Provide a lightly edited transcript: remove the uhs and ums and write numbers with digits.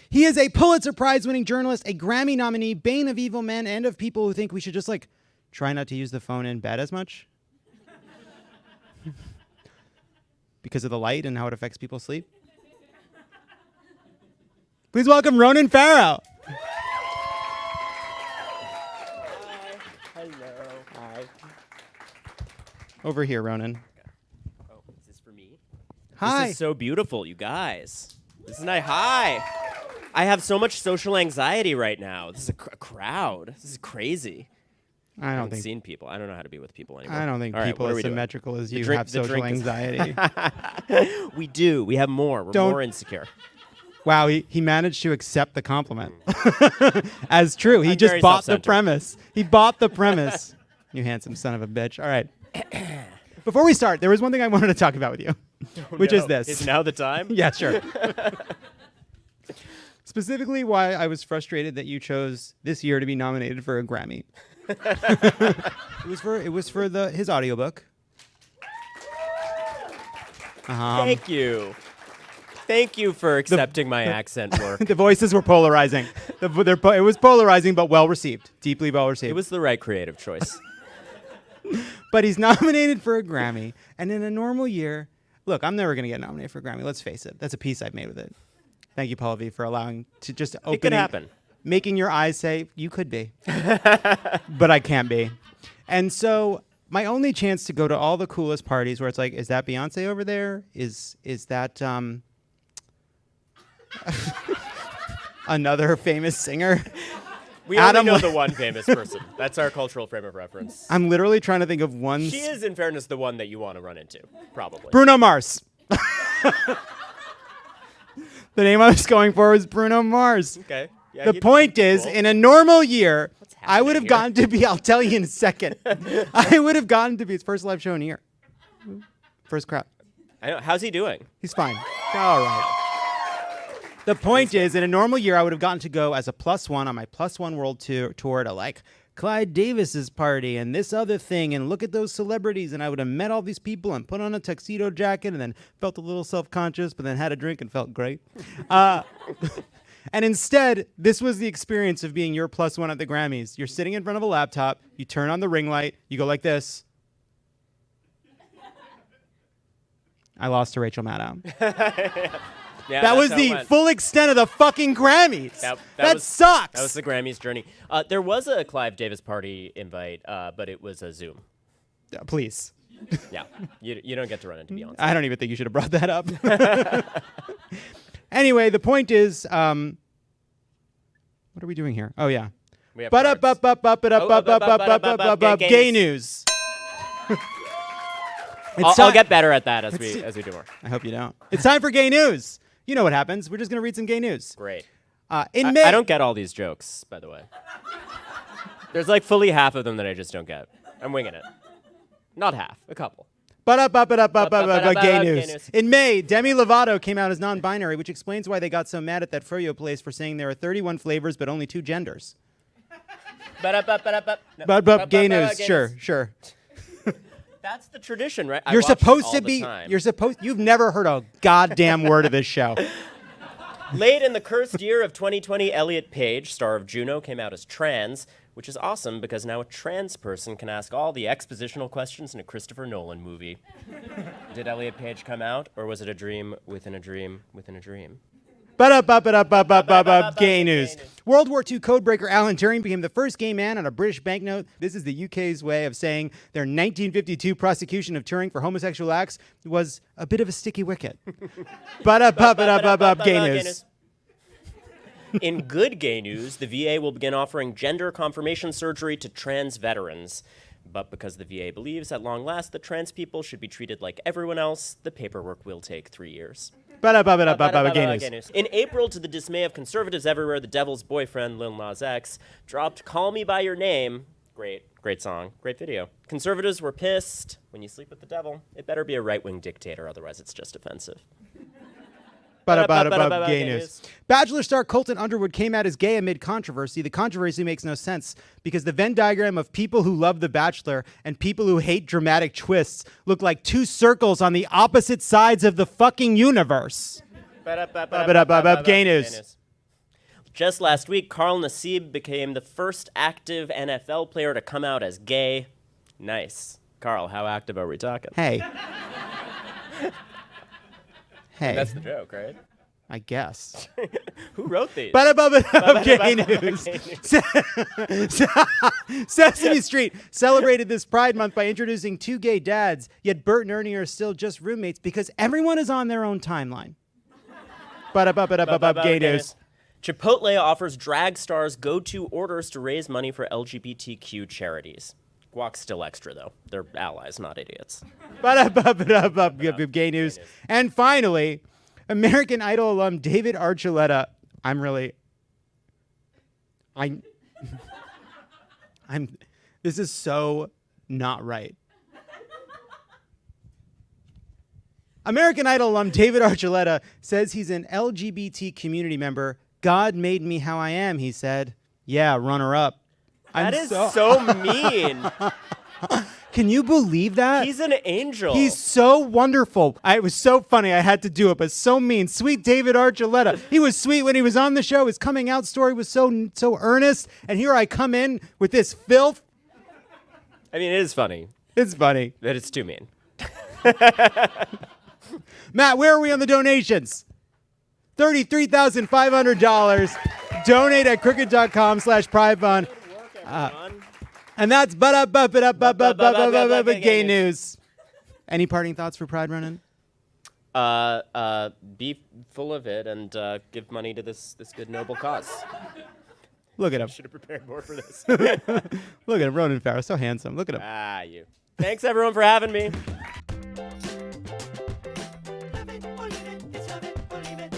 He is a Pulitzer Prize-winning journalist, a Grammy nominee, bane of evil men, and of people who think we should just, try not to use the phone in bed as much. Because of the light and how it affects people's sleep. Please welcome Ronan Farrow. Hi. Hello. Hi. Over here, Ronan. Oh, is this for me? Hi. This is so beautiful, you guys. This is nice. Hi. I have so much social anxiety right now. This is a crowd. This is crazy. I haven't seen people. I don't know how to be with people anymore. I don't think people as symmetrical as you have social anxiety. We do. We have more. We're more insecure. Wow, he managed to accept the compliment as true. He just bought the premise. He bought the premise. You handsome son of a bitch. All right. Before we start, there was one thing I wanted to talk about with you, which is this. Is now the time? Yeah, sure. Specifically, why I was frustrated that you chose this year to be nominated for a Grammy. It was for his audiobook. Thank you. Thank you for accepting my accent work. The voices were polarizing. It was polarizing, but well received, deeply well received. It was the right creative choice. But he's nominated for a Grammy, and in a normal year, look, I'm never going to get nominated for a Grammy. Let's face it. That's a piece I've made with it. Thank you, Paul V, for allowing to just open. It could happen. Making your eyes say, you could be. But I can't be. And so my only chance to go to all the coolest parties where it's like, is that Beyonce over there? Is that another famous singer? We only know the one famous person. That's our cultural frame of reference. I'm literally trying to think of one. She is, in fairness, the one that you want to run into, probably. Bruno Mars. The name I was going for was Bruno Mars. Okay. Yeah, the point is, in a normal year, I would have gotten to be, I'll tell you in a second, I would have gotten to be his first live show in a year. First crowd. I know. How's he doing? He's fine. All right. The point is, in a normal year, I would have gotten to go as a +1 on my +1 world tour to Clyde Davis's party and this other thing and look at those celebrities, and I would have met all these people and put on a tuxedo jacket and then felt a little self-conscious, but then had a drink and felt great. And instead, this was the experience of being your +1 at the Grammys. You're sitting in front of a laptop, you turn on the ring light, you go like this. I lost to Rachel Maddow. Yeah, that was the full extent of the fucking Grammys. That sucks. That was the Grammys journey. There was a Clive Davis party invite, but it was a Zoom. Please. Yeah, you don't get to run into Beyonce. I don't even think you should have brought that up. Anyway, the point is, what are we doing here? Oh yeah. Gay news. I'll get better at that as we do more. I hope you don't. It's time for gay news. You know what happens. We're just going to read some gay news. Great. In May, I don't get all these jokes, by the way. There's fully half of them that I just don't get. I'm winging it. Not half, a couple. Gay news. In May, Demi Lovato came out as non-binary, which explains why they got so mad at that froyo place for saying there are 31 flavors but only 2 genders. Gay news. Sure. That's the tradition, right? You're supposed to be. You've never heard a goddamn word of this show. Late in the cursed year of 2020, Elliot Page, star of Juno, came out as trans, which is awesome because now a trans person can ask all the expositional questions in a Christopher Nolan movie. Did Elliot Page come out, or was it a dream within a dream within a dream? Gay news. World War II codebreaker Alan Turing became the first gay man on a British banknote. This is the UK's way of saying their 1952 prosecution of Turing for homosexual acts was a bit of a sticky wicket. Gay news. In good gay news, the VA will begin offering gender confirmation surgery to trans veterans. But because the VA believes at long last that trans people should be treated like everyone else, the paperwork will take 3 years. Gay news. In April, to the dismay of conservatives everywhere, the Devil's Boyfriend, Lil Nas X, dropped Call Me By Your Name. Great song, great video. Conservatives were pissed. When you sleep with the devil, it better be a right-wing dictator, otherwise it's just offensive. Gay news. Bachelor star Colton Underwood came out as gay amid controversy. The controversy makes no sense because the Venn diagram of people who love The Bachelor and people who hate dramatic twists look like 2 circles on the opposite sides of the fucking universe. Gay news. Just last week, Carl Nassib became the first active NFL player to come out as gay. Nice. Carl, how active are we talking? Hey. Hey. That's the joke, right? I guess. Who wrote these? Gay news. Sesame Street celebrated this Pride Month by introducing 2 gay dads, yet Bert and Ernie are still just roommates because everyone is on their own timeline. Gay news. Chipotle offers drag stars go-to orders to raise money for LGBTQ charities. Guac's still extra, though. They're allies, not idiots. Gay news. And finally, American Idol alum David Archuleta. This is so not right. American Idol alum David Archuleta says he's an LGBT community member. God made me how I am, he said. Yeah, runner up. That is so mean. Can you believe that? He's an angel. He's so wonderful. It was so funny. I had to do it, but so mean. Sweet David Archuleta. He was sweet when he was on the show. His coming out story was so earnest. And here I come in with this filth. I mean, it is funny. It's funny. But it's too mean. Matt, where are we on the donations? $33,500. Donate at crooked.com/Pride Fund. And that's gay news. Any parting thoughts for Pride, Ronan? Be full of it and give money to this good noble cause. Look at him. Should have prepared more for this. Look at him, Ronan Farrow, so handsome. Look at him. You. Thanks everyone for having me. Love it or leave it.